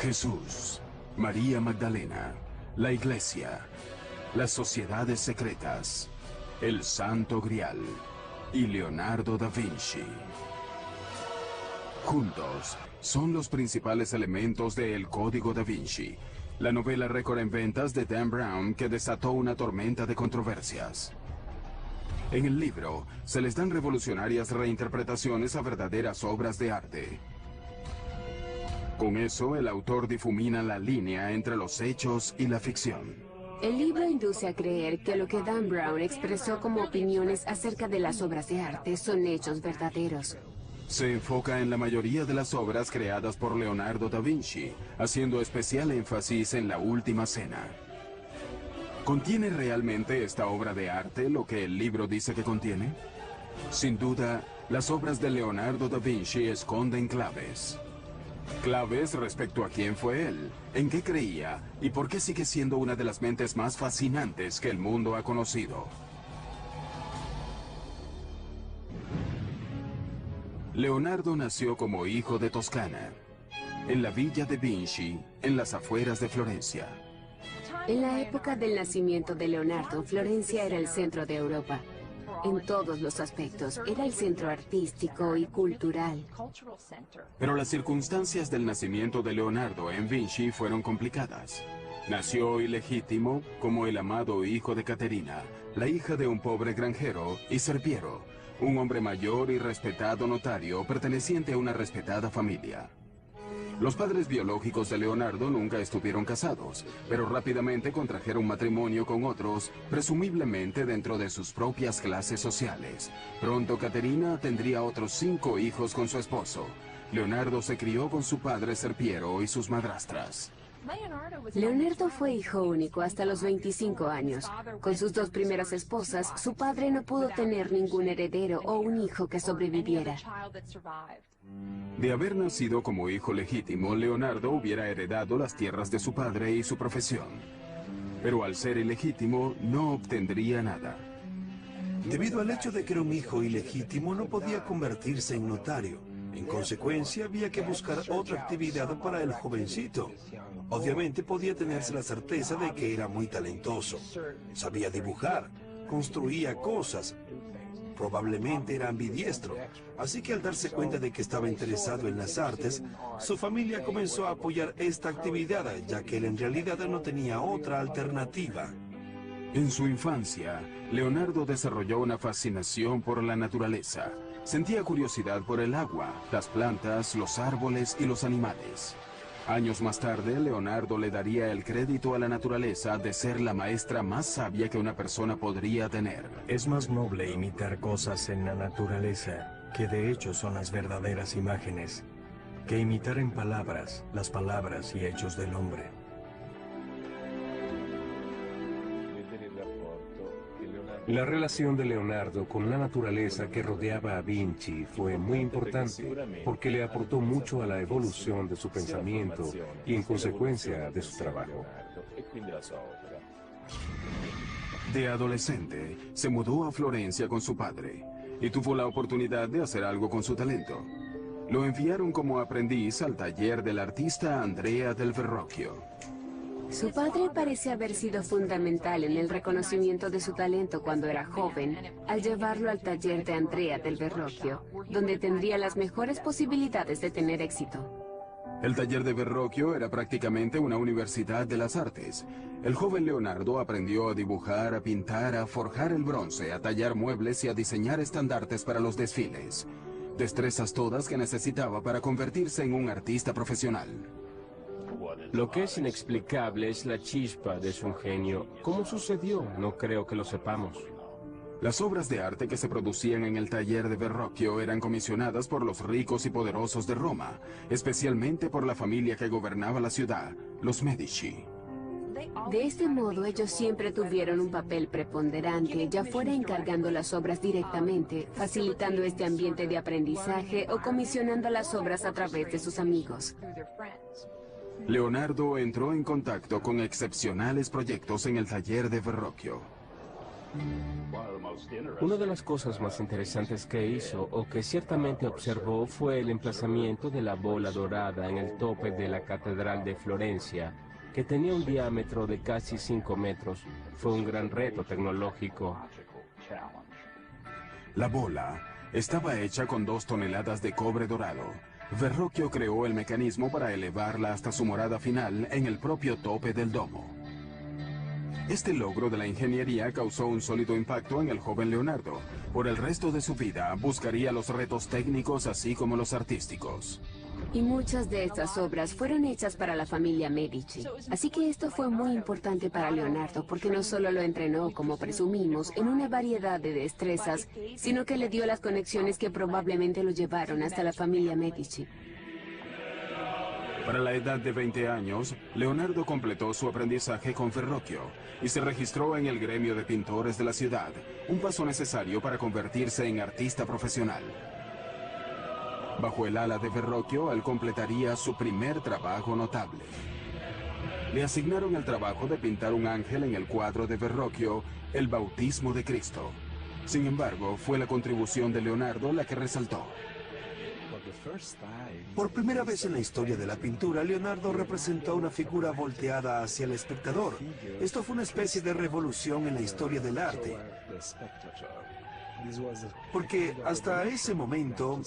Jesús, María Magdalena, la Iglesia, las sociedades secretas, el Santo Grial y Leonardo da Vinci. Juntos, son los principales elementos de El Código da Vinci, la novela récord en ventas de Dan Brown que desató una tormenta de controversias. En el libro, se les dan revolucionarias reinterpretaciones a verdaderas obras de arte. Con eso, el autor difumina la línea entre los hechos y la ficción. El libro induce a creer que lo que Dan Brown expresó como opiniones acerca de las obras de arte son hechos verdaderos. Se enfoca en la mayoría de las obras creadas por Leonardo da Vinci, haciendo especial énfasis en la Última Cena. ¿Contiene realmente esta obra de arte lo que el libro dice que contiene? Sin duda, las obras de Leonardo da Vinci esconden claves. Claves respecto a quién fue él, en qué creía y por qué sigue siendo una de las mentes más fascinantes que el mundo ha conocido. Leonardo nació como hijo de Toscana, en la Villa de Vinci, en las afueras de Florencia. En la época del nacimiento de Leonardo, Florencia era el centro de Europa. En todos los aspectos, era el centro artístico y cultural. Pero las circunstancias del nacimiento de Leonardo en Vinci fueron complicadas. Nació ilegítimo como el amado hijo de Caterina, la hija de un pobre granjero, y Serpiero, un hombre mayor y respetado notario perteneciente a una respetada familia. Los padres biológicos de Leonardo nunca estuvieron casados, pero rápidamente contrajeron matrimonio con otros, presumiblemente dentro de sus propias clases sociales. Pronto Caterina tendría otros 5 hijos con su esposo. Leonardo se crió con su padre Serpiero y sus madrastras. Leonardo fue hijo único hasta los 25 años. Con sus 2 primeras esposas, su padre no pudo tener ningún heredero o un hijo que sobreviviera. De haber nacido como hijo legítimo, Leonardo hubiera heredado las tierras de su padre y su profesión. Pero al ser ilegítimo, no obtendría nada. Debido al hecho de que era un hijo ilegítimo, no podía convertirse en notario. En consecuencia, había que buscar otra actividad para el jovencito. Obviamente podía tenerse la certeza de que era muy talentoso. Sabía dibujar, construía cosas. Probablemente era ambidiestro. Así que al darse cuenta de que estaba interesado en las artes, su familia comenzó a apoyar esta actividad, ya que él en realidad no tenía otra alternativa. En su infancia, Leonardo desarrolló una fascinación por la naturaleza. Sentía curiosidad por el agua, las plantas, los árboles y los animales. Años más tarde, Leonardo le daría el crédito a la naturaleza de ser la maestra más sabia que una persona podría tener. Es más noble imitar cosas en la naturaleza, que de hecho son las verdaderas imágenes, que imitar en palabras, las palabras y hechos del hombre. La relación de Leonardo con la naturaleza que rodeaba a Vinci fue muy importante porque le aportó mucho a la evolución de su pensamiento y en consecuencia de su trabajo. De adolescente, se mudó a Florencia con su padre y tuvo la oportunidad de hacer algo con su talento. Lo enviaron como aprendiz al taller del artista Andrea del Verrocchio. Su padre parece haber sido fundamental en el reconocimiento de su talento cuando era joven, al llevarlo al taller de Andrea del Verrocchio, donde tendría las mejores posibilidades de tener éxito. El taller de Verrocchio era prácticamente una universidad de las artes. El joven Leonardo aprendió a dibujar, a pintar, a forjar el bronce, a tallar muebles y a diseñar estandartes para los desfiles. Destrezas todas que necesitaba para convertirse en un artista profesional. Lo que es inexplicable es la chispa de su ingenio. ¿Cómo sucedió? No creo que lo sepamos. Las obras de arte que se producían en el taller de Verrocchio eran comisionadas por los ricos y poderosos de Roma, especialmente por la familia que gobernaba la ciudad, los Medici. De este modo, ellos siempre tuvieron un papel preponderante, ya fuera encargando las obras directamente, facilitando este ambiente de aprendizaje o comisionando las obras a través de sus amigos. Leonardo entró en contacto con excepcionales proyectos en el taller de Verrocchio. Una de las cosas más interesantes que hizo, o que ciertamente observó, fue el emplazamiento de la bola dorada en el tope de la Catedral de Florencia, que tenía un diámetro de casi 5 metros. Fue un gran reto tecnológico. La bola estaba hecha con 2 toneladas de cobre dorado. Verrocchio creó el mecanismo para elevarla hasta su morada final en el propio tope del domo. Este logro de la ingeniería causó un sólido impacto en el joven Leonardo. Por el resto de su vida buscaría los retos técnicos así como los artísticos. Y muchas de estas obras fueron hechas para la familia Medici. Así que esto fue muy importante para Leonardo, porque no solo lo entrenó, como presumimos, en una variedad de destrezas, sino que le dio las conexiones que probablemente lo llevaron hasta la familia Medici. Para la edad de 20 años, Leonardo completó su aprendizaje con Verrocchio y se registró en el gremio de pintores de la ciudad, un paso necesario para convertirse en artista profesional. Bajo el ala de Verrocchio, él completaría su primer trabajo notable. Le asignaron el trabajo de pintar un ángel en el cuadro de Verrocchio, El Bautismo de Cristo. Sin embargo, fue la contribución de Leonardo la que resaltó. Por primera vez en la historia de la pintura, Leonardo representó una figura volteada hacia el espectador. Esto fue una especie de revolución en la historia del arte. Porque hasta ese momento,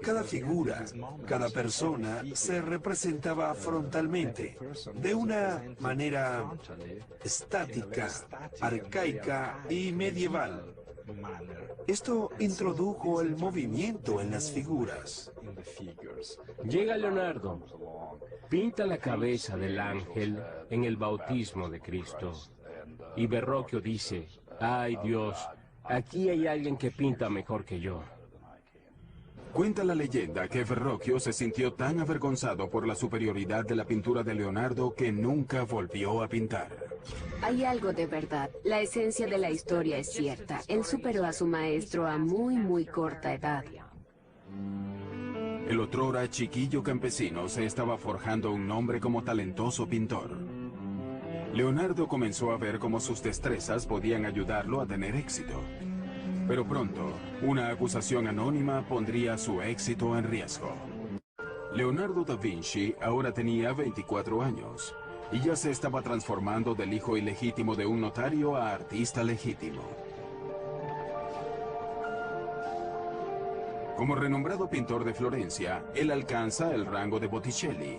cada figura, cada persona se representaba frontalmente, de una manera estática, arcaica y medieval. Esto introdujo el movimiento en las figuras. Llega Leonardo, pinta la cabeza del ángel en el bautismo de Cristo. Y Verrocchio dice, ¡ay Dios! Aquí hay alguien que pinta mejor que yo. Cuenta la leyenda que Verrocchio se sintió tan avergonzado por la superioridad de la pintura de Leonardo que nunca volvió a pintar. Hay algo de verdad. La esencia de la historia es cierta. Él superó a su maestro a muy corta edad. El otrora chiquillo campesino se estaba forjando un nombre como talentoso pintor. Leonardo comenzó a ver cómo sus destrezas podían ayudarlo a tener éxito. Pero pronto, una acusación anónima pondría su éxito en riesgo. Leonardo da Vinci ahora tenía 24 años y ya se estaba transformando del hijo ilegítimo de un notario a artista legítimo. Como renombrado pintor de Florencia, él alcanza el rango de Botticelli,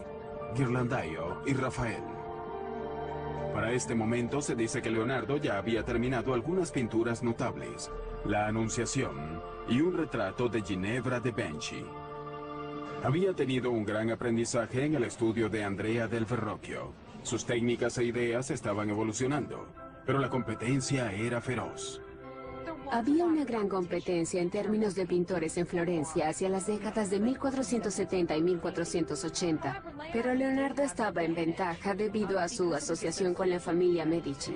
Ghirlandaio y Rafael. Para este momento se dice que Leonardo ya había terminado algunas pinturas notables, la Anunciación y un retrato de Ginevra de Benci. Había tenido un gran aprendizaje en el estudio de Andrea del Verrocchio. Sus técnicas e ideas estaban evolucionando, pero la competencia era feroz. Había una gran competencia en términos de pintores en Florencia hacia las décadas de 1470 y 1480, pero Leonardo estaba en ventaja debido a su asociación con la familia Medici.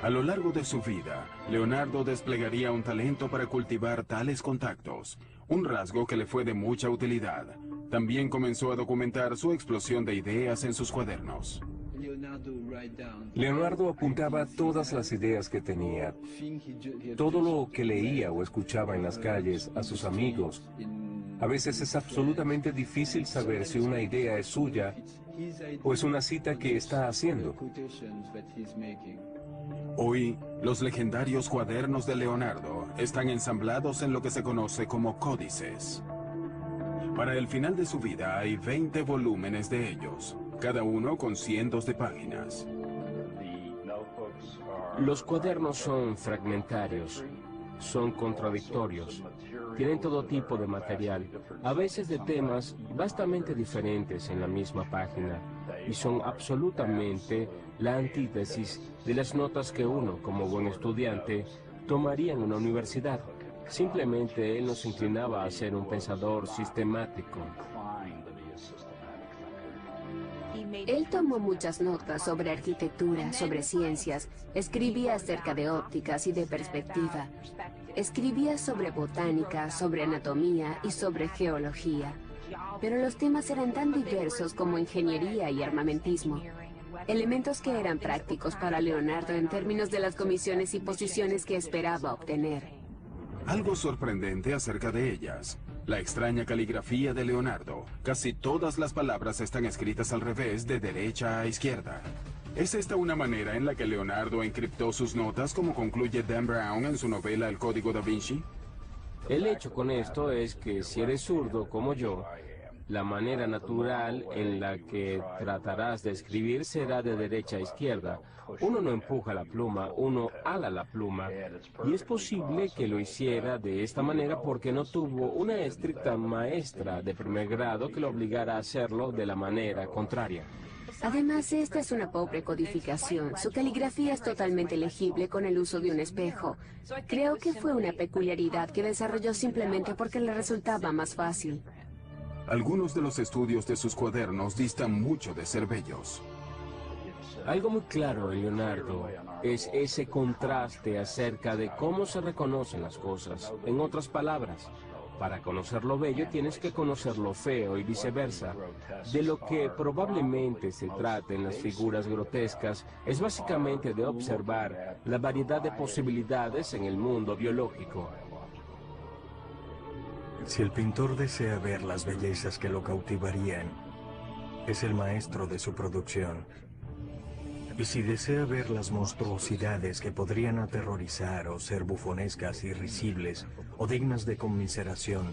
A lo largo de su vida, Leonardo desplegaría un talento para cultivar tales contactos, un rasgo que le fue de mucha utilidad. También comenzó a documentar su explosión de ideas en sus cuadernos. Leonardo apuntaba todas las ideas que tenía, todo lo que leía o escuchaba en las calles, a sus amigos. A veces es absolutamente difícil saber si una idea es suya o es una cita que está haciendo. Hoy, los legendarios cuadernos de Leonardo están ensamblados en lo que se conoce como códices. Para el final de su vida hay 20 volúmenes de ellos, cada uno con cientos de páginas. Los cuadernos son fragmentarios, son contradictorios, tienen todo tipo de material, a veces de temas bastante diferentes en la misma página, y son absolutamente la antítesis de las notas que uno, como buen estudiante, tomaría en una universidad. Simplemente él nos inclinaba a ser un pensador sistemático. Él tomó muchas notas sobre arquitectura, sobre ciencias, escribía acerca de ópticas y de perspectiva, escribía sobre botánica, sobre anatomía y sobre geología. Pero los temas eran tan diversos como ingeniería y armamentismo. elementos que eran prácticos para Leonardo en términos de las comisiones y posiciones que esperaba obtener. Algo sorprendente acerca de ellas. La extraña caligrafía de Leonardo. Casi todas las palabras están escritas al revés, de derecha a izquierda. ¿Es esta una manera en la que Leonardo encriptó sus notas, como concluye Dan Brown en su novela El Código da Vinci? El hecho con esto es que si eres zurdo como yo, la manera natural en la que tratarás de escribir será de derecha a izquierda. Uno no empuja la pluma, uno ala la pluma. Y es posible que lo hiciera de esta manera porque no tuvo una estricta maestra de primer grado que lo obligara a hacerlo de la manera contraria. Además, esta es una pobre codificación. Su caligrafía es totalmente legible con el uso de un espejo. Creo que fue una peculiaridad que desarrolló simplemente porque le resultaba más fácil. Algunos de los estudios de sus cuadernos distan mucho de ser bellos. Algo muy claro en Leonardo es ese contraste acerca de cómo se reconocen las cosas. En otras palabras, para conocer lo bello tienes que conocer lo feo y viceversa. De lo que probablemente se trata en las figuras grotescas es básicamente de observar la variedad de posibilidades en el mundo biológico. Si el pintor desea ver las bellezas que lo cautivarían, es el maestro de su producción. Y si desea ver las monstruosidades que podrían aterrorizar o ser bufonescas y risibles o dignas de conmiseración,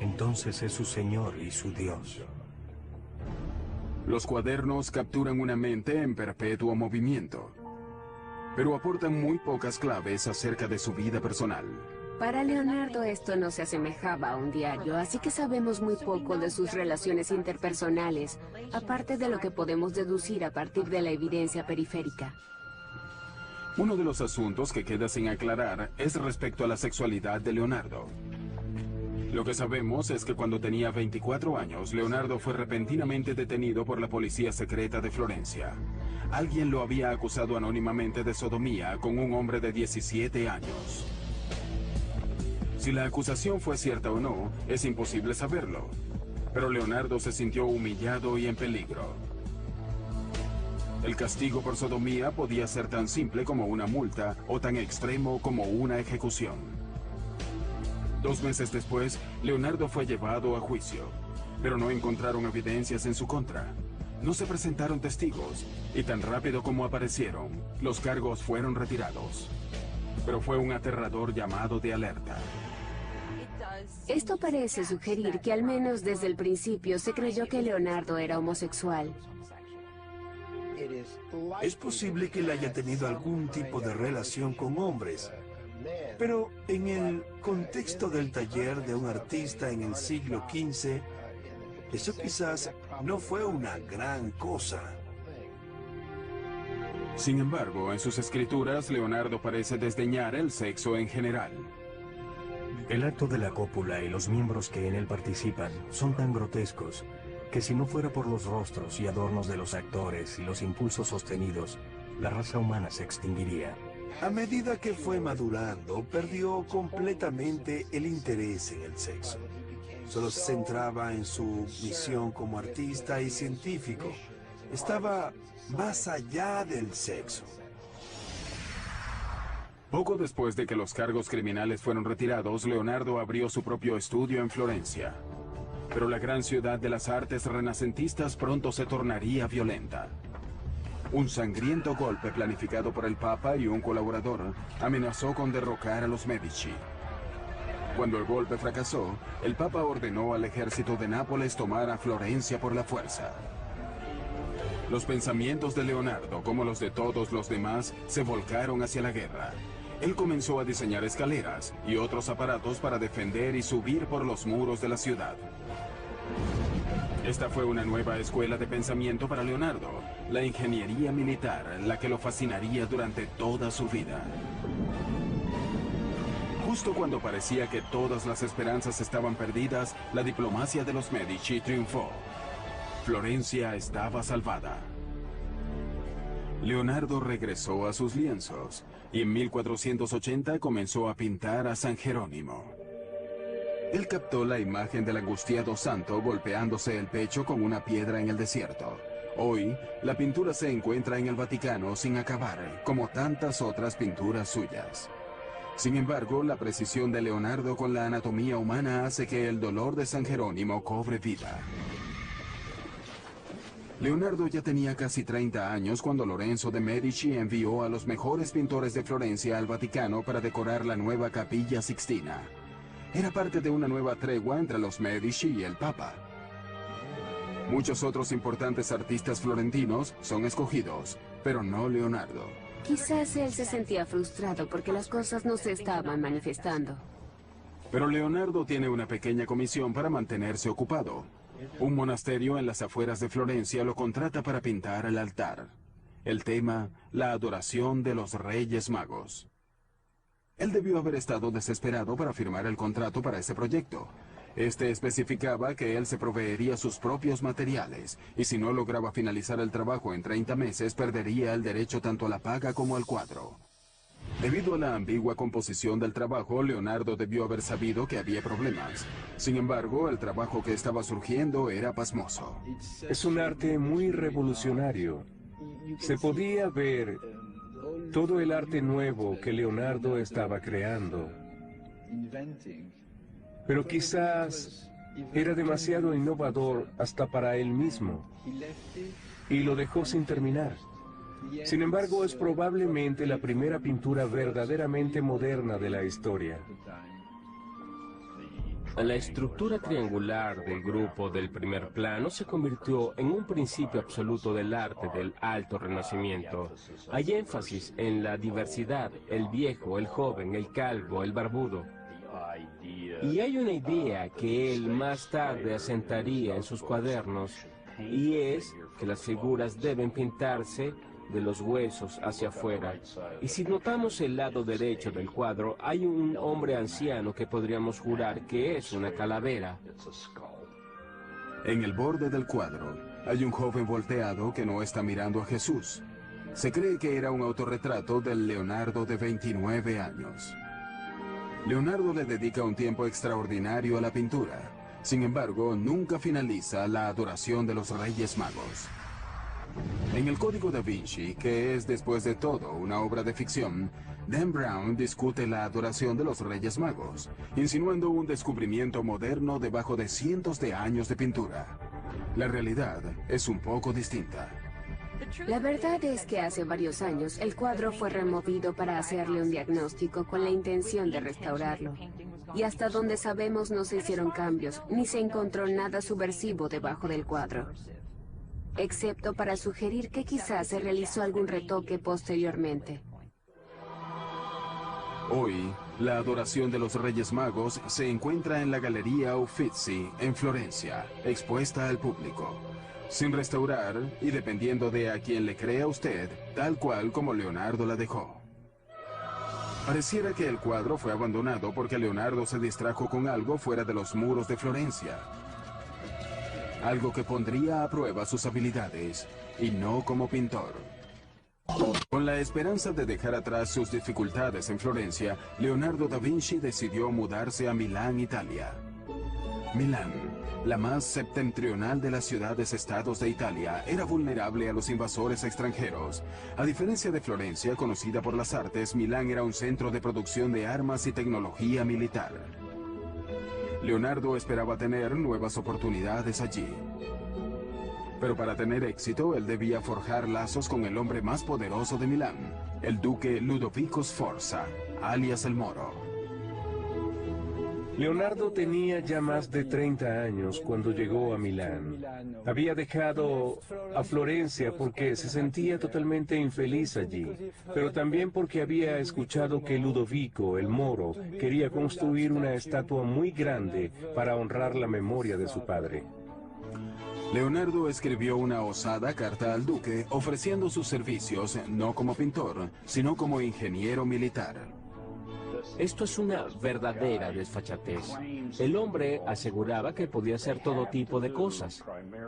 entonces es su Señor y su Dios. Los cuadernos capturan una mente en perpetuo movimiento, pero aportan muy pocas claves acerca de su vida personal. Para Leonardo esto no se asemejaba a un diario, así que sabemos muy poco de sus relaciones interpersonales, aparte de lo que podemos deducir a partir de la evidencia periférica. Uno de los asuntos que queda sin aclarar es respecto a la sexualidad de Leonardo. Lo que sabemos es que cuando tenía 24 años, Leonardo fue repentinamente detenido por la policía secreta de Florencia. Alguien lo había acusado anónimamente de sodomía con un hombre de 17 años. Si la acusación fue cierta o no, es imposible saberlo. Pero Leonardo se sintió humillado y en peligro. El castigo por sodomía podía ser tan simple como una multa o tan extremo como una ejecución. 2 meses después, Leonardo fue llevado a juicio, pero no encontraron evidencias en su contra. No se presentaron testigos, y tan rápido como aparecieron, los cargos fueron retirados. Pero fue un aterrador llamado de alerta. Esto parece sugerir que al menos desde el principio se creyó que Leonardo era homosexual. Es posible que él haya tenido algún tipo de relación con hombres, pero en el contexto del taller de un artista en el siglo XV, eso quizás no fue una gran cosa. Sin embargo, en sus escrituras, Leonardo parece desdeñar el sexo en general. El acto de la cópula y los miembros que en él participan son tan grotescos que si no fuera por los rostros y adornos de los actores y los impulsos sostenidos, la raza humana se extinguiría. A medida que fue madurando, perdió completamente el interés en el sexo. Solo se centraba en su misión como artista y científico. Estaba más allá del sexo. Poco después de que los cargos criminales fueron retirados, Leonardo abrió su propio estudio en Florencia. Pero la gran ciudad de las artes renacentistas pronto se tornaría violenta. Un sangriento golpe planificado por el Papa y un colaborador amenazó con derrocar a los Medici. Cuando el golpe fracasó, el Papa ordenó al ejército de Nápoles tomar a Florencia por la fuerza. Los pensamientos de Leonardo, como los de todos los demás, se volcaron hacia la guerra. Él comenzó a diseñar escaleras y otros aparatos para defender y subir por los muros de la ciudad. Esta fue una nueva escuela de pensamiento para Leonardo, la ingeniería militar, la que lo fascinaría durante toda su vida. Justo cuando parecía que todas las esperanzas estaban perdidas, la diplomacia de los Medici triunfó. Florencia estaba salvada. Leonardo regresó a sus lienzos y en 1480 comenzó a pintar a San Jerónimo. Él captó la imagen del angustiado santo golpeándose el pecho con una piedra en el desierto. Hoy, la pintura se encuentra en el Vaticano sin acabar, como tantas otras pinturas suyas. Sin embargo, la precisión de Leonardo con la anatomía humana hace que el dolor de San Jerónimo cobre vida. Leonardo ya tenía casi 30 años cuando Lorenzo de Medici envió a los mejores pintores de Florencia al Vaticano para decorar la nueva Capilla Sixtina. Era parte de una nueva tregua entre los Medici y el Papa. Muchos otros importantes artistas florentinos son escogidos, pero no Leonardo. Quizás él se sentía frustrado porque las cosas no se estaban manifestando. Pero Leonardo tiene una pequeña comisión para mantenerse ocupado. Un monasterio en las afueras de Florencia lo contrata para pintar el altar. El tema, la adoración de los Reyes Magos. Él debió haber estado desesperado para firmar el contrato para ese proyecto. Este especificaba que él se proveería sus propios materiales, y si no lograba finalizar el trabajo en 30 meses, perdería el derecho tanto a la paga como al cuadro. Debido a la ambigua composición del trabajo, Leonardo debió haber sabido que había problemas. Sin embargo, el trabajo que estaba surgiendo era pasmoso. Es un arte muy revolucionario. Se podía ver todo el arte nuevo que Leonardo estaba creando. Pero quizás era demasiado innovador hasta para él mismo, y lo dejó sin terminar. Sin embargo, es probablemente la primera pintura verdaderamente moderna de la historia. La estructura triangular del grupo del primer plano se convirtió en un principio absoluto del arte del Alto Renacimiento. Hay énfasis en la diversidad, el viejo, el joven, el calvo, el barbudo. Y hay una idea que él más tarde asentaría en sus cuadernos, y es que las figuras deben pintarse de los huesos hacia afuera. Y si notamos el lado derecho del cuadro, hay un hombre anciano que podríamos jurar que es una calavera. En el borde del cuadro, hay un joven volteado que no está mirando a Jesús. Se cree que era un autorretrato del Leonardo de 29 años. Leonardo le dedica un tiempo extraordinario a la pintura. Sin embargo, nunca finaliza la adoración de los Reyes Magos. En el Código da Vinci, que es después de todo una obra de ficción, Dan Brown discute la adoración de los Reyes Magos, insinuando un descubrimiento moderno debajo de cientos de años de pintura. La realidad es un poco distinta. La verdad es que hace varios años el cuadro fue removido para hacerle un diagnóstico con la intención de restaurarlo. Y hasta donde sabemos no se hicieron cambios, ni se encontró nada subversivo debajo del cuadro, excepto para sugerir que quizás se realizó algún retoque posteriormente. Hoy, la adoración de los Reyes Magos se encuentra en la Galería Uffizi, en Florencia, expuesta al público, sin restaurar y dependiendo de a quien le crea usted, tal cual como Leonardo la dejó. Pareciera que el cuadro fue abandonado porque Leonardo se distrajo con algo fuera de los muros de Florencia. Algo que pondría a prueba sus habilidades, y no como pintor. Con la esperanza de dejar atrás sus dificultades en Florencia, Leonardo da Vinci decidió mudarse a Milán, Italia. Milán, la más septentrional de las ciudades-estados de Italia, era vulnerable a los invasores extranjeros. A diferencia de Florencia, conocida por las artes, Milán era un centro de producción de armas y tecnología militar. Leonardo esperaba tener nuevas oportunidades allí. Pero para tener éxito, él debía forjar lazos con el hombre más poderoso de Milán, el duque Ludovico Sforza, alias el Moro. Leonardo tenía ya más de 30 años cuando llegó a Milán. Había dejado a Florencia porque se sentía totalmente infeliz allí, pero también porque había escuchado que Ludovico, el Moro, quería construir una estatua muy grande para honrar la memoria de su padre. Leonardo escribió una osada carta al duque ofreciendo sus servicios no como pintor, sino como ingeniero militar. Esto es una verdadera desfachatez. El hombre aseguraba que podía hacer todo tipo de cosas.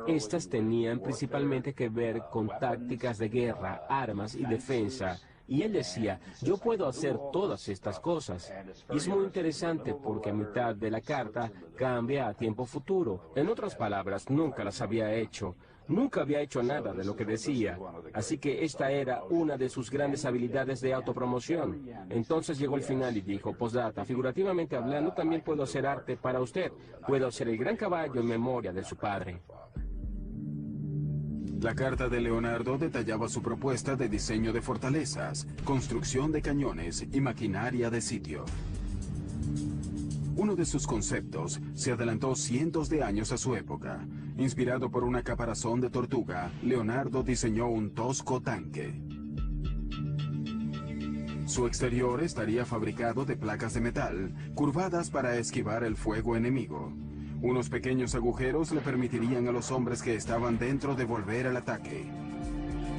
Estas tenían principalmente que ver con tácticas de guerra, armas y defensa. Y él decía, yo puedo hacer todas estas cosas. Y es muy interesante porque a mitad de la carta cambia a tiempo futuro. En otras palabras, nunca las había hecho. Nunca había hecho nada de lo que decía, así que esta era una de sus grandes habilidades de autopromoción. Entonces llegó el final y dijo, postdata, figurativamente hablando, también puedo hacer arte para usted. Puedo hacer el gran caballo en memoria de su padre. La carta de Leonardo detallaba su propuesta de diseño de fortalezas, construcción de cañones y maquinaria de sitio. Uno de sus conceptos se adelantó cientos de años a su época. Inspirado por una caparazón de tortuga, Leonardo diseñó un tosco tanque. Su exterior estaría fabricado de placas de metal, curvadas para esquivar el fuego enemigo. Unos pequeños agujeros le permitirían a los hombres que estaban dentro de volver al ataque.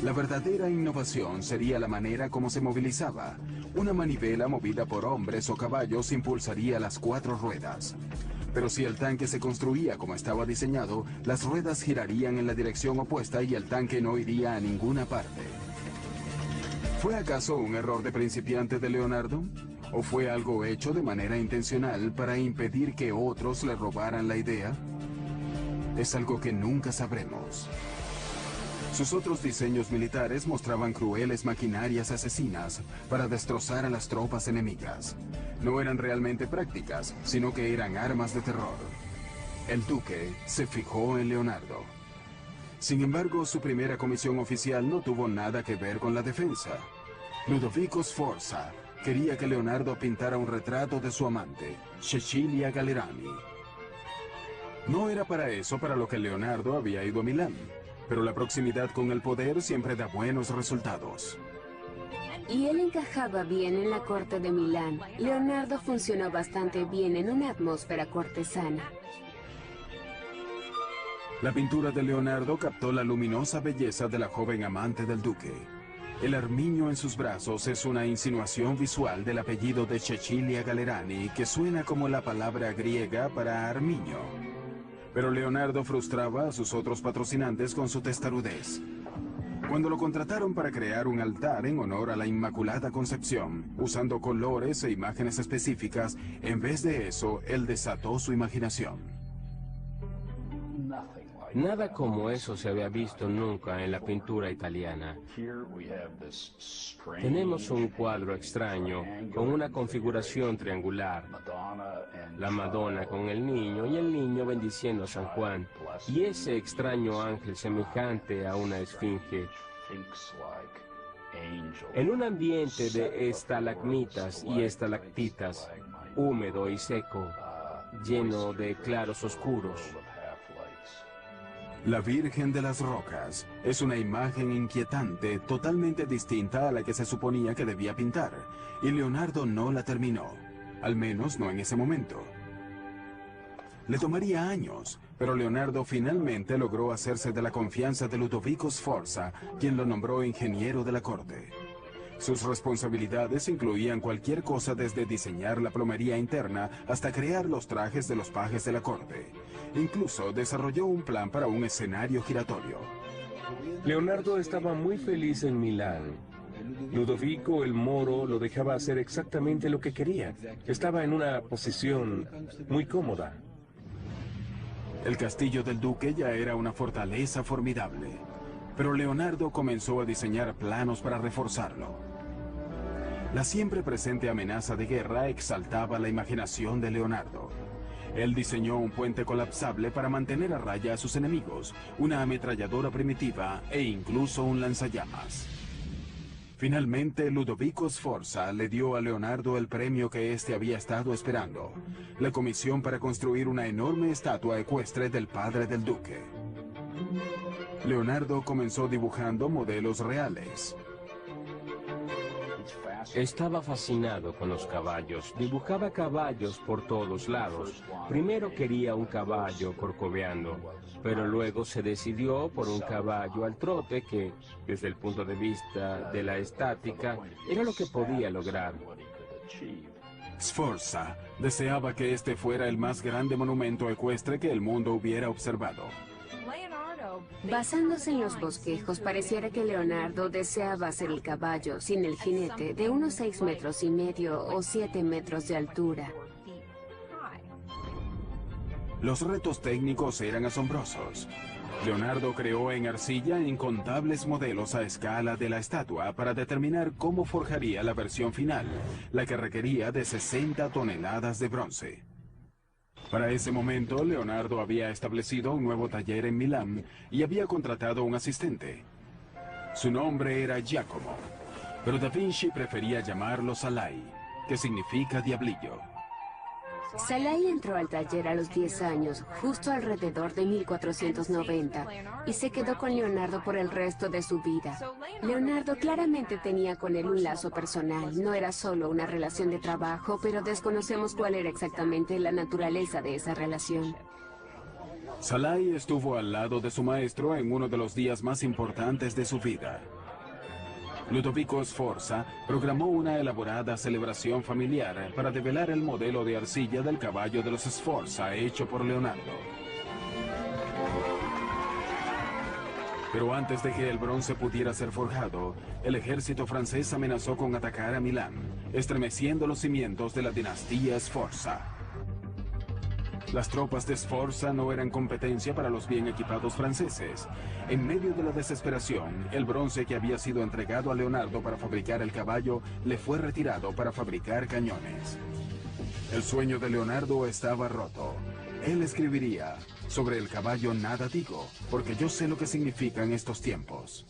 La verdadera innovación sería la manera como se movilizaba. Una manivela movida por hombres o caballos impulsaría las 4 ruedas. Pero si el tanque se construía como estaba diseñado, las ruedas girarían en la dirección opuesta y el tanque no iría a ninguna parte. ¿Fue acaso un error de principiante de Leonardo? ¿O fue algo hecho de manera intencional para impedir que otros le robaran la idea? Es algo que nunca sabremos. Sus otros diseños militares mostraban crueles maquinarias asesinas para destrozar a las tropas enemigas. No eran realmente prácticas, sino que eran armas de terror. El duque se fijó en Leonardo. Sin embargo, su primera comisión oficial no tuvo nada que ver con la defensa. Ludovico Sforza quería que Leonardo pintara un retrato de su amante, Cecilia Gallerani. No era para eso para lo que Leonardo había ido a Milán, pero la proximidad con el poder siempre da buenos resultados. Y él encajaba bien en la corte de Milán. Leonardo funcionó bastante bien en una atmósfera cortesana. La pintura de Leonardo captó la luminosa belleza de la joven amante del duque. El armiño en sus brazos es una insinuación visual del apellido de Cecilia Gallerani, que suena como la palabra griega para armiño. Pero Leonardo frustraba a sus otros patrocinantes con su testarudez. Cuando lo contrataron para crear un altar en honor a la Inmaculada Concepción, usando colores e imágenes específicas, en vez de eso, él desató su imaginación. Nada como eso se había visto nunca en la pintura italiana. Tenemos un cuadro extraño con una configuración triangular. La Madonna con el niño y el niño bendiciendo a San Juan. Y ese extraño ángel semejante a una esfinge. En un ambiente de estalagmitas y estalactitas, húmedo y seco, lleno de claros oscuros. La Virgen de las Rocas es una imagen inquietante, totalmente distinta a la que se suponía que debía pintar, y Leonardo no la terminó, al menos no en ese momento. Le tomaría años, pero Leonardo finalmente logró hacerse de la confianza de Ludovico Sforza, quien lo nombró ingeniero de la corte. Sus responsabilidades incluían cualquier cosa desde diseñar la plomería interna hasta crear los trajes de los pajes de la corte. Incluso desarrolló un plan para un escenario giratorio. Leonardo estaba muy feliz en Milán. Ludovico el Moro lo dejaba hacer exactamente lo que quería. Estaba en una posición muy cómoda. El castillo del duque ya era una fortaleza formidable, pero Leonardo comenzó a diseñar planos para reforzarlo. La siempre presente amenaza de guerra exaltaba la imaginación de Leonardo. Él diseñó un puente colapsable para mantener a raya a sus enemigos, una ametralladora primitiva e incluso un lanzallamas. Finalmente, Ludovico Sforza le dio a Leonardo el premio que éste había estado esperando, la comisión para construir una enorme estatua ecuestre del padre del duque. Leonardo comenzó dibujando modelos reales. Estaba fascinado con los caballos. Dibujaba caballos por todos lados. Primero quería un caballo corcoveando, pero luego se decidió por un caballo al trote que, desde el punto de vista de la estática, era lo que podía lograr. Sforza deseaba que este fuera el más grande monumento ecuestre que el mundo hubiera observado. Basándose en los bosquejos, pareciera que Leonardo deseaba ser el caballo, sin el jinete, de unos 6,5 metros o 7 metros de altura. Los retos técnicos eran asombrosos. Leonardo creó en arcilla incontables modelos a escala de la estatua para determinar cómo forjaría la versión final, la que requería de 60 toneladas de bronce. Para ese momento, Leonardo había establecido un nuevo taller en Milán y había contratado un asistente. Su nombre era Giacomo, pero Da Vinci prefería llamarlo Salai, que significa diablillo. Salai entró al taller a los 10 años, justo alrededor de 1490, y se quedó con Leonardo por el resto de su vida. Leonardo claramente tenía con él un lazo personal, no era solo una relación de trabajo, pero desconocemos cuál era exactamente la naturaleza de esa relación. Salai estuvo al lado de su maestro en uno de los días más importantes de su vida. Ludovico Sforza programó una elaborada celebración familiar para develar el modelo de arcilla del caballo de los Sforza hecho por Leonardo. Pero antes de que el bronce pudiera ser forjado, el ejército francés amenazó con atacar a Milán, estremeciendo los cimientos de la dinastía Sforza. Las tropas de Sforza no eran competencia para los bien equipados franceses. En medio de la desesperación, el bronce que había sido entregado a Leonardo para fabricar el caballo le fue retirado para fabricar cañones. El sueño de Leonardo estaba roto. Él escribiría: sobre el caballo nada digo, porque yo sé lo que significan estos tiempos.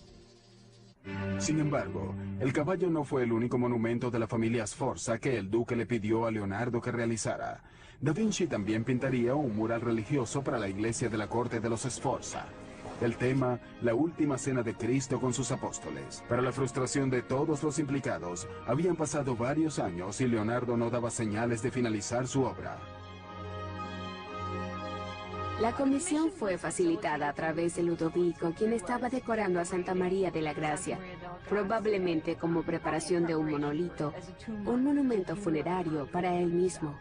Sin embargo, el caballo no fue el único monumento de la familia Sforza que el duque le pidió a Leonardo que realizara. Da Vinci también pintaría un mural religioso para la iglesia de la corte de los Sforza. El tema, la última cena de Cristo con sus apóstoles. Para la frustración de todos los implicados, habían pasado varios años y Leonardo no daba señales de finalizar su obra. La comisión fue facilitada a través de Ludovico, quien estaba decorando a Santa María de la Gracia, probablemente como preparación de un monolito, un monumento funerario para él mismo.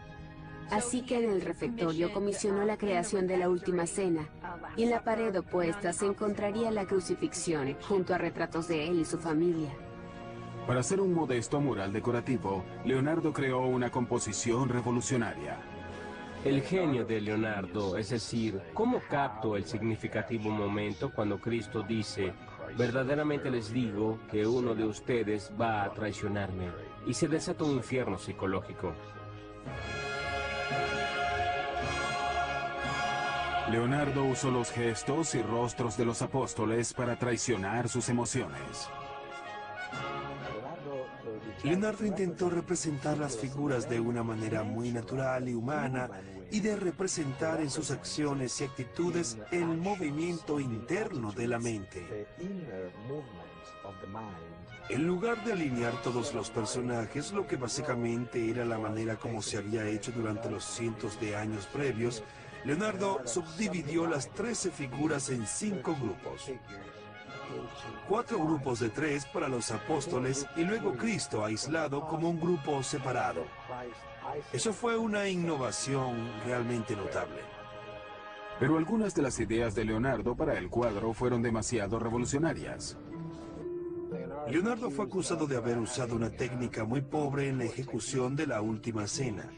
Así que en el refectorio comisionó la creación de la Última Cena, y en la pared opuesta se encontraría la crucifixión, junto a retratos de él y su familia. Para hacer un modesto mural decorativo, Leonardo creó una composición revolucionaria. El genio de Leonardo, es decir, cómo capto el significativo momento cuando Cristo dice: verdaderamente les digo que uno de ustedes va a traicionarme, y se desata un infierno psicológico. Leonardo usó los gestos y rostros de los apóstoles para traicionar sus emociones. Leonardo intentó representar las figuras de una manera muy natural y humana y de representar en sus acciones y actitudes el movimiento interno de la mente. En lugar de alinear todos los personajes, lo que básicamente era la manera como se había hecho durante los cientos de años previos, Leonardo subdividió las 13 figuras en 5 grupos. 4 grupos de 3 para los apóstoles y luego Cristo aislado como un grupo separado. Eso fue una innovación realmente notable. Pero algunas de las ideas de Leonardo para el cuadro fueron demasiado revolucionarias. Leonardo fue acusado de haber usado una técnica muy pobre en la ejecución de la Última Cena.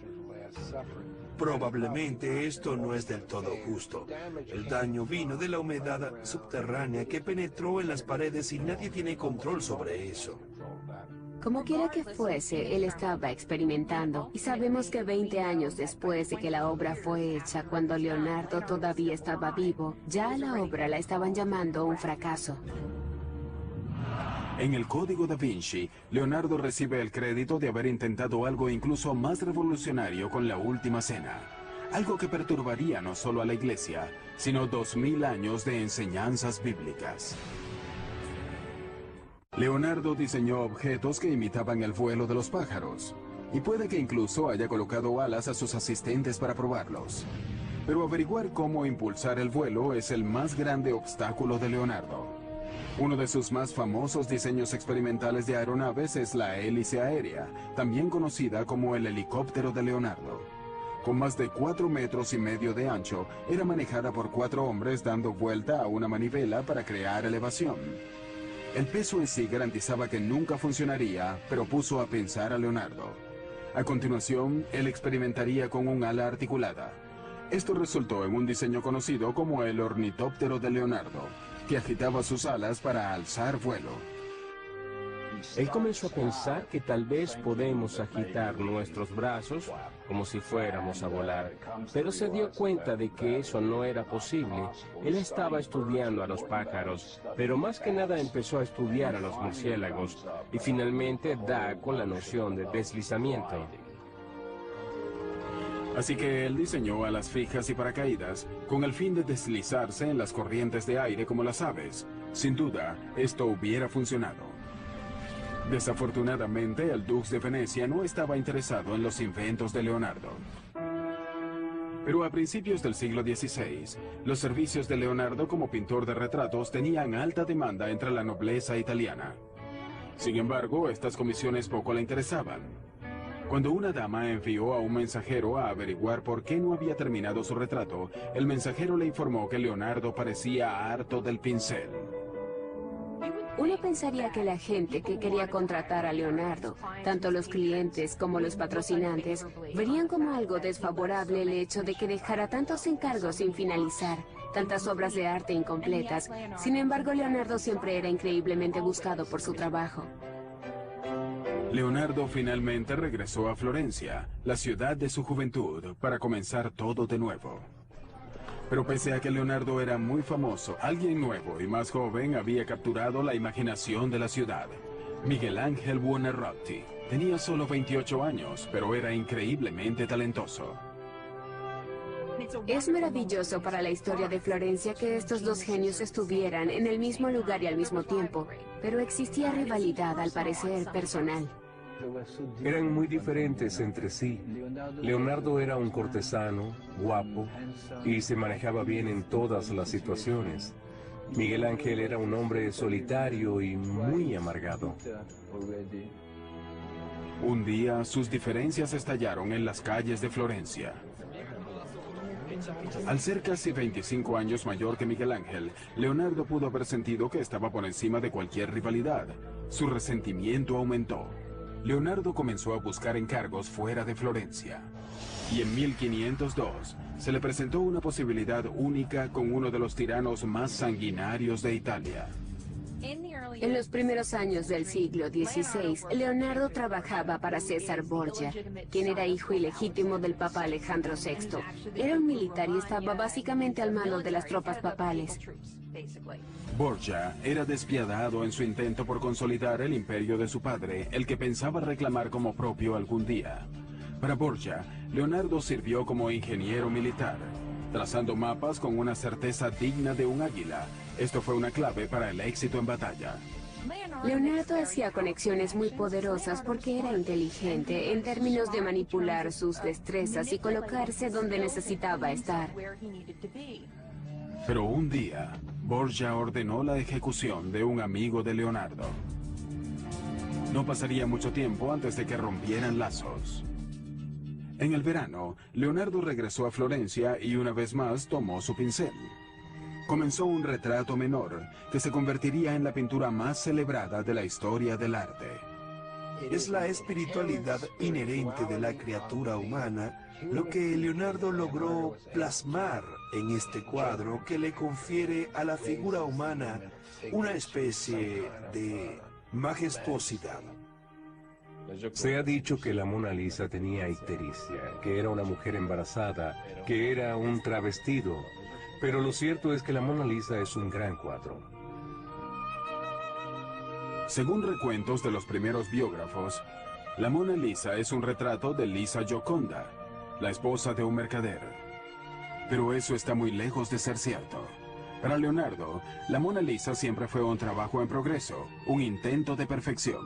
Probablemente esto no es del todo justo. El daño vino de la humedad subterránea que penetró en las paredes y nadie tiene control sobre eso. Como quiera que fuese, él estaba experimentando, y sabemos que 20 años después de que la obra fue hecha, cuando Leonardo todavía estaba vivo, ya a la obra la estaban llamando un fracaso. En el Código Da Vinci, Leonardo recibe el crédito de haber intentado algo incluso más revolucionario con la Última Cena. Algo que perturbaría no solo a la Iglesia, sino 2000 años de enseñanzas bíblicas. Leonardo diseñó objetos que imitaban el vuelo de los pájaros, y puede que incluso haya colocado alas a sus asistentes para probarlos. Pero averiguar cómo impulsar el vuelo es el más grande obstáculo de Leonardo. Uno de sus más famosos diseños experimentales de aeronaves es la hélice aérea, también conocida como el helicóptero de Leonardo. Con más de 4,5 metros de ancho, era manejada por 4 hombres dando vuelta a una manivela para crear elevación. El peso en sí garantizaba que nunca funcionaría, pero puso a pensar a Leonardo. A continuación, él experimentaría con un ala articulada. Esto resultó en un diseño conocido como el ornitóptero de Leonardo, que agitaba sus alas para alzar vuelo. Él comenzó a pensar que tal vez podemos agitar nuestros brazos como si fuéramos a volar, pero se dio cuenta de que eso no era posible. Él estaba estudiando a los pájaros, pero más que nada empezó a estudiar a los murciélagos y finalmente da con la noción de deslizamiento. Así que él diseñó alas fijas y paracaídas con el fin de deslizarse en las corrientes de aire como las aves. Sin duda, esto hubiera funcionado. Desafortunadamente, el Dux de Venecia no estaba interesado en los inventos de Leonardo. Pero a principios del siglo XVI, los servicios de Leonardo como pintor de retratos tenían alta demanda entre la nobleza italiana. Sin embargo, estas comisiones poco le interesaban. Cuando una dama envió a un mensajero a averiguar por qué no había terminado su retrato, el mensajero le informó que Leonardo parecía harto del pincel. Uno pensaría que la gente que quería contratar a Leonardo, tanto los clientes como los patrocinantes, verían como algo desfavorable el hecho de que dejara tantos encargos sin finalizar, tantas obras de arte incompletas. Sin embargo, Leonardo siempre era increíblemente buscado por su trabajo. Leonardo finalmente regresó a Florencia, la ciudad de su juventud, para comenzar todo de nuevo. Pero pese a que Leonardo era muy famoso, alguien nuevo y más joven había capturado la imaginación de la ciudad. Miguel Ángel Buonarroti. Tenía solo 28 años, pero era increíblemente talentoso. Es maravilloso para la historia de Florencia que estos dos genios estuvieran en el mismo lugar y al mismo tiempo, pero existía rivalidad, al parecer, personal. Eran muy diferentes entre sí. Leonardo era un cortesano, guapo, y se manejaba bien en todas las situaciones. Miguel Ángel era un hombre solitario y muy amargado. Un día, sus diferencias estallaron en las calles de Florencia. Al ser casi 25 años mayor que Miguel Ángel, Leonardo pudo haber sentido que estaba por encima de cualquier rivalidad. Su resentimiento aumentó. Leonardo comenzó a buscar encargos fuera de Florencia. Y en 1502 se le presentó una posibilidad única con uno de los tiranos más sanguinarios de Italia. En los primeros años del siglo XVI, Leonardo trabajaba para César Borgia, quien era hijo ilegítimo del Papa Alejandro VI. Era un militar y estaba básicamente al mando de las tropas papales. Borgia era despiadado en su intento por consolidar el imperio de su padre, el que pensaba reclamar como propio algún día. Para Borgia, Leonardo sirvió como ingeniero militar, trazando mapas con una certeza digna de un águila. Esto fue una clave para el éxito en batalla. Leonardo hacía conexiones muy poderosas porque era inteligente en términos de manipular sus destrezas y colocarse donde necesitaba estar. Pero un día, Borgia ordenó la ejecución de un amigo de Leonardo. No pasaría mucho tiempo antes de que rompieran lazos. En el verano, Leonardo regresó a Florencia y una vez más tomó su pincel. Comenzó un retrato menor que se convertiría en la pintura más celebrada de la historia del arte. Es la espiritualidad inherente de la criatura humana lo que Leonardo logró plasmar en este cuadro que le confiere a la figura humana una especie de majestuosidad. Se ha dicho que la Mona Lisa tenía ictericia, que era una mujer embarazada, que era un travestido, pero lo cierto es que la Mona Lisa es un gran cuadro. Según recuentos de los primeros biógrafos, la Mona Lisa es un retrato de Lisa Gioconda, la esposa de un mercader. Pero eso está muy lejos de ser cierto. Para Leonardo, la Mona Lisa siempre fue un trabajo en progreso, un intento de perfección.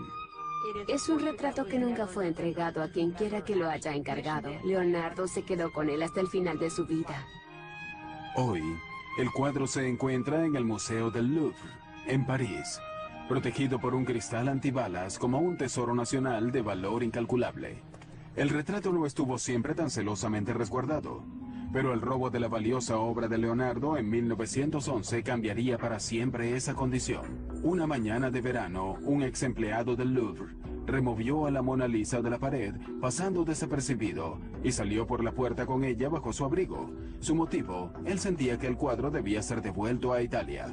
Es un retrato que nunca fue entregado a quien quiera que lo haya encargado. Leonardo se quedó con él hasta el final de su vida. Hoy, el cuadro se encuentra en el Museo del Louvre, en París, protegido por un cristal antibalas como un tesoro nacional de valor incalculable. El retrato no estuvo siempre tan celosamente resguardado, pero el robo de la valiosa obra de Leonardo en 1911 cambiaría para siempre esa condición. Una mañana de verano, un ex empleado del Louvre removió a la Mona Lisa de la pared, pasando desapercibido, y salió por la puerta con ella bajo su abrigo. Su motivo, él sentía que el cuadro debía ser devuelto a Italia.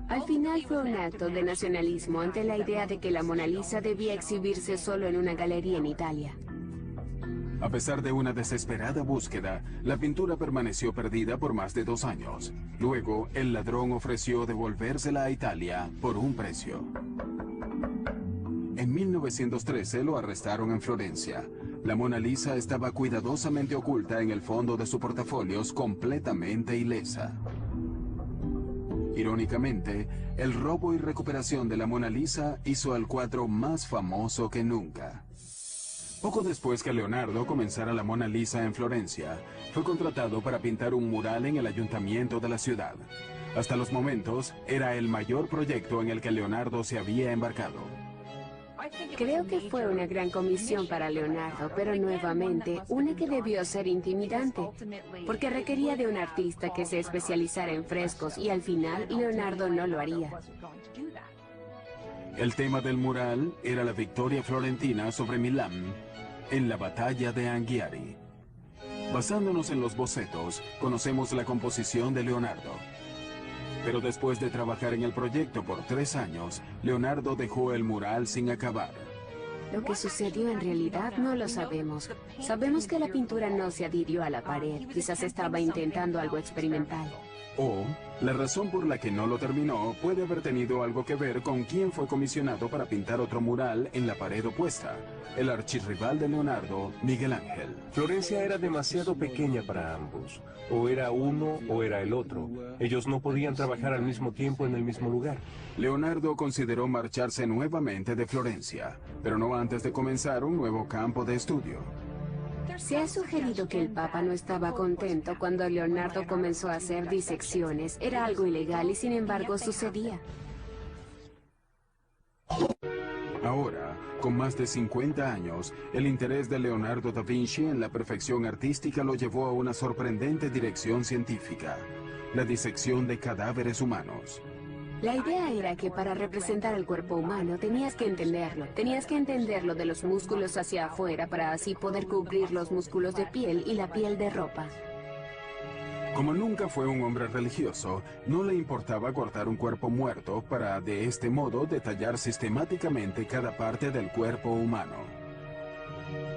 Al final fue un acto de nacionalismo ante la idea de que la Mona Lisa debía exhibirse solo en una galería en Italia. A pesar de una desesperada búsqueda, la pintura permaneció perdida por más de 2 años. Luego, el ladrón ofreció devolvérsela a Italia por un precio. En 1913 lo arrestaron en Florencia. La Mona Lisa estaba cuidadosamente oculta en el fondo de su portafolios, completamente ilesa. Irónicamente, el robo y recuperación de la Mona Lisa hizo al cuadro más famoso que nunca. Poco después que Leonardo comenzara la Mona Lisa en Florencia, fue contratado para pintar un mural en el ayuntamiento de la ciudad. Hasta los momentos, era el mayor proyecto en el que Leonardo se había embarcado. Creo que fue una gran comisión para Leonardo, pero nuevamente una que debió ser intimidante, porque requería de un artista que se especializara en frescos y al final Leonardo no lo haría. El tema del mural era la victoria florentina sobre Milán en la batalla de Anghiari. Basándonos en los bocetos, conocemos la composición de Leonardo. Pero después de trabajar en el proyecto por 3 años, Leonardo dejó el mural sin acabar. Lo que sucedió en realidad no lo sabemos. Sabemos que la pintura no se adhirió a la pared, quizás estaba intentando algo experimental. O, la razón por la que no lo terminó puede haber tenido algo que ver con quién fue comisionado para pintar otro mural en la pared opuesta, el archirrival de Leonardo, Miguel Ángel. Florencia era demasiado pequeña para ambos. O era uno o era el otro. Ellos no podían trabajar al mismo tiempo en el mismo lugar. Leonardo consideró marcharse nuevamente de Florencia, pero no antes de comenzar un nuevo campo de estudio. Se ha sugerido que el Papa no estaba contento cuando Leonardo comenzó a hacer disecciones. Era algo ilegal y sin embargo sucedía. Ahora, con más de 50 años, el interés de Leonardo da Vinci en la perfección artística lo llevó a una sorprendente dirección científica: la disección de cadáveres humanos. La idea era que para representar el cuerpo humano tenías que entenderlo de los músculos hacia afuera para así poder cubrir los músculos de piel y la piel de ropa. Como nunca fue un hombre religioso, no le importaba cortar un cuerpo muerto para, de este modo, detallar sistemáticamente cada parte del cuerpo humano.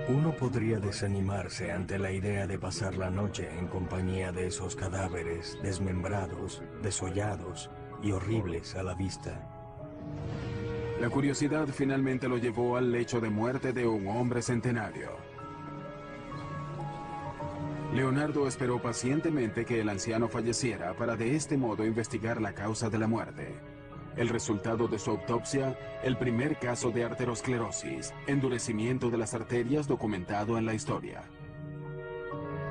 Uno podría desanimarse ante la idea de pasar la noche en compañía de esos cadáveres desmembrados, desollados y horribles a la vista. La curiosidad finalmente lo llevó al lecho de muerte de un hombre centenario. Leonardo esperó pacientemente que el anciano falleciera para de este modo investigar la causa de la muerte. El resultado de su autopsia, el primer caso de arteriosclerosis, endurecimiento de las arterias documentado en la historia.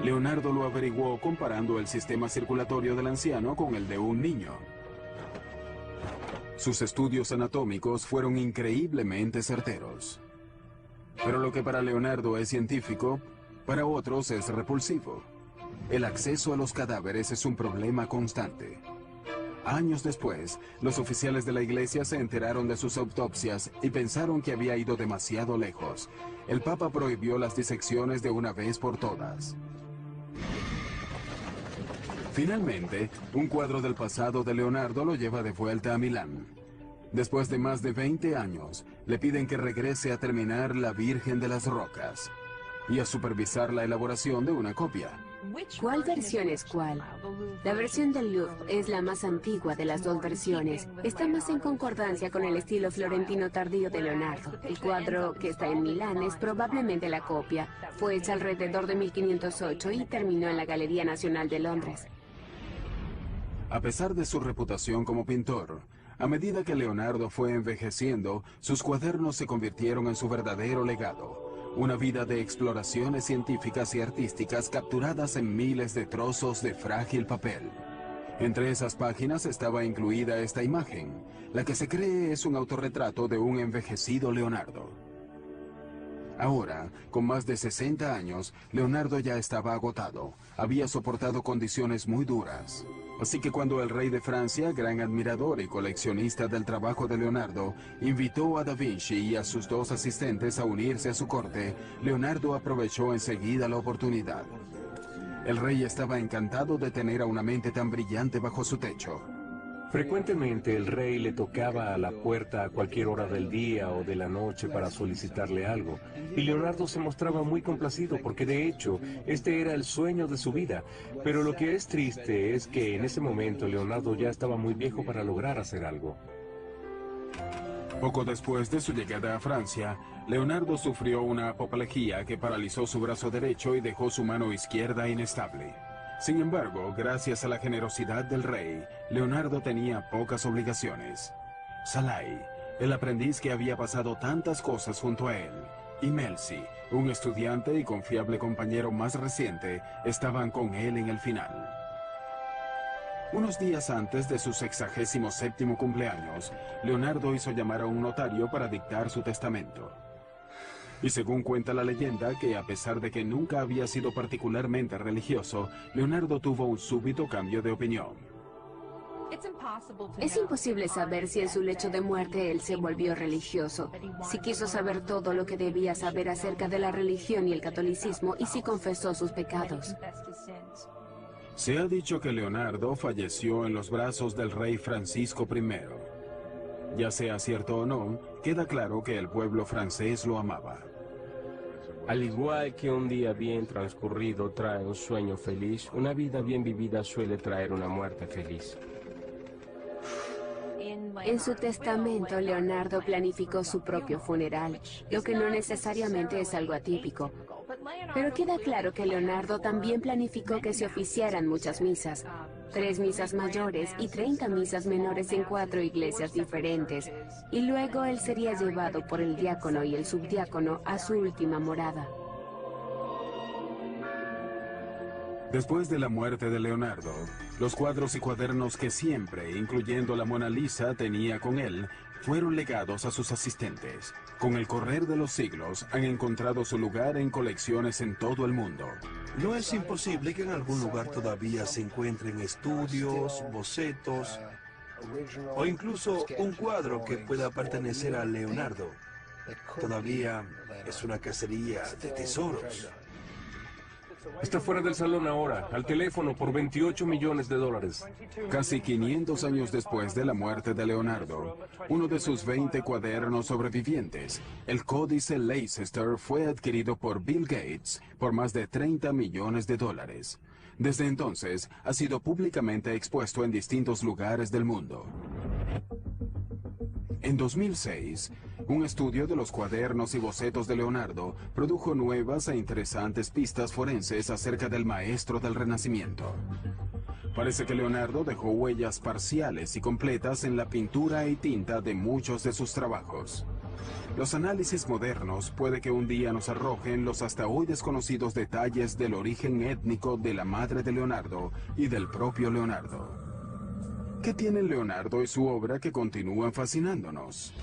Leonardo lo averiguó comparando el sistema circulatorio del anciano con el de un niño. Sus estudios anatómicos fueron increíblemente certeros. Pero lo que para Leonardo es científico, para otros es repulsivo. El acceso a los cadáveres es un problema constante. Años después, los oficiales de la iglesia se enteraron de sus autopsias y pensaron que había ido demasiado lejos. El Papa prohibió las disecciones de una vez por todas. Finalmente, un cuadro del pasado de Leonardo lo lleva de vuelta a Milán. Después de más de 20 años, le piden que regrese a terminar La Virgen de las Rocas y a supervisar la elaboración de una copia. ¿Cuál versión es cuál? La versión del Louvre es la más antigua de las dos versiones. Está más en concordancia con el estilo florentino tardío de Leonardo. El cuadro que está en Milán es probablemente la copia. Fue hecha alrededor de 1508 y terminó en la Galería Nacional de Londres. A pesar de su reputación como pintor, a medida que Leonardo fue envejeciendo, sus cuadernos se convirtieron en su verdadero legado. Una vida de exploraciones científicas y artísticas capturadas en miles de trozos de frágil papel. Entre esas páginas estaba incluida esta imagen, la que se cree es un autorretrato de un envejecido Leonardo. Ahora, con más de 60 años, Leonardo ya estaba agotado. Había soportado condiciones muy duras. Así que cuando el rey de Francia, gran admirador y coleccionista del trabajo de Leonardo, invitó a Da Vinci y a sus dos asistentes a unirse a su corte, Leonardo aprovechó enseguida la oportunidad. El rey estaba encantado de tener a una mente tan brillante bajo su techo. Frecuentemente el rey le tocaba a la puerta a cualquier hora del día o de la noche para solicitarle algo, y Leonardo se mostraba muy complacido porque de hecho este era el sueño de su vida. Pero lo que es triste es que en ese momento Leonardo ya estaba muy viejo para lograr hacer algo. Poco después de su llegada a Francia, Leonardo sufrió una apoplejía que paralizó su brazo derecho y dejó su mano izquierda inestable. Sin embargo, gracias a la generosidad del rey, Leonardo tenía pocas obligaciones. Salai, el aprendiz que había pasado tantas cosas junto a él, y Melzi, un estudiante y confiable compañero más reciente, estaban con él en el final. Unos días antes de su 67º cumpleaños, Leonardo hizo llamar a un notario para dictar su testamento. Y según cuenta la leyenda, que a pesar de que nunca había sido particularmente religioso, Leonardo tuvo un súbito cambio de opinión. Es imposible saber si en su lecho de muerte él se volvió religioso, si quiso saber todo lo que debía saber acerca de la religión y el catolicismo y si confesó sus pecados. Se ha dicho que Leonardo falleció en los brazos del rey Francisco I. Ya sea cierto o no, queda claro que el pueblo francés lo amaba. Al igual que un día bien transcurrido trae un sueño feliz, una vida bien vivida suele traer una muerte feliz. En su testamento, Leonardo planificó su propio funeral, lo que no necesariamente es algo atípico. Pero queda claro que Leonardo también planificó que se oficiaran muchas misas, 3 misas mayores y 30 misas menores en 4 iglesias diferentes, y luego él sería llevado por el diácono y el subdiácono a su última morada. Después de la muerte de Leonardo, los cuadros y cuadernos que siempre, incluyendo la Mona Lisa, tenía con él, fueron legados a sus asistentes. Con el correr de los siglos, han encontrado su lugar en colecciones en todo el mundo. No es imposible que en algún lugar todavía se encuentren estudios, bocetos, o incluso un cuadro que pueda pertenecer a Leonardo. Todavía es una cacería de tesoros. Está fuera del salón ahora, al teléfono por $28 millones. Casi 500 años después de la muerte de Leonardo, uno de sus 20 cuadernos sobrevivientes, el Códice Leicester, fue adquirido por Bill Gates por más de $30 millones. Desde entonces, ha sido públicamente expuesto en distintos lugares del mundo. En 2006, un estudio de los cuadernos y bocetos de Leonardo produjo nuevas e interesantes pistas forenses acerca del maestro del Renacimiento. Parece que Leonardo dejó huellas parciales y completas en la pintura y tinta de muchos de sus trabajos. Los análisis modernos puede que un día nos arrojen los hasta hoy desconocidos detalles del origen étnico de la madre de Leonardo y del propio Leonardo. ¿Qué tienen Leonardo y su obra que continúan fascinándonos?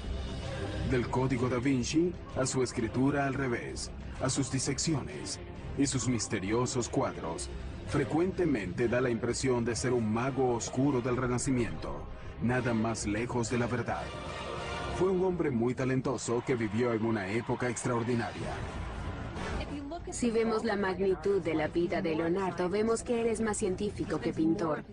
Del Código da Vinci a su escritura al revés, a sus disecciones y sus misteriosos cuadros, frecuentemente da la impresión de ser un mago oscuro del Renacimiento, nada más lejos de la verdad. Fue un hombre muy talentoso que vivió en una época extraordinaria. Si vemos la magnitud de la vida de Leonardo, vemos que él es más científico que pintor.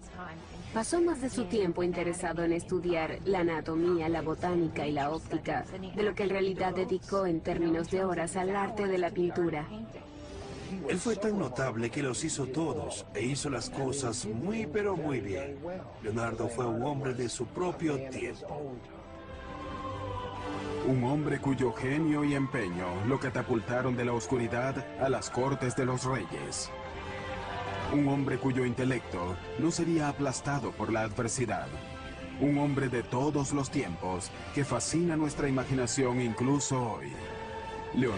Pasó más de su tiempo interesado en estudiar la anatomía, la botánica y la óptica, de lo que en realidad dedicó en términos de horas al arte de la pintura. Él fue tan notable que los hizo todos e hizo las cosas muy pero muy bien. Leonardo fue un hombre de su propio tiempo. Un hombre cuyo genio y empeño lo catapultaron de la oscuridad a las cortes de los reyes. Un hombre cuyo intelecto no sería aplastado por la adversidad. Un hombre de todos los tiempos que fascina nuestra imaginación incluso hoy. Leonardo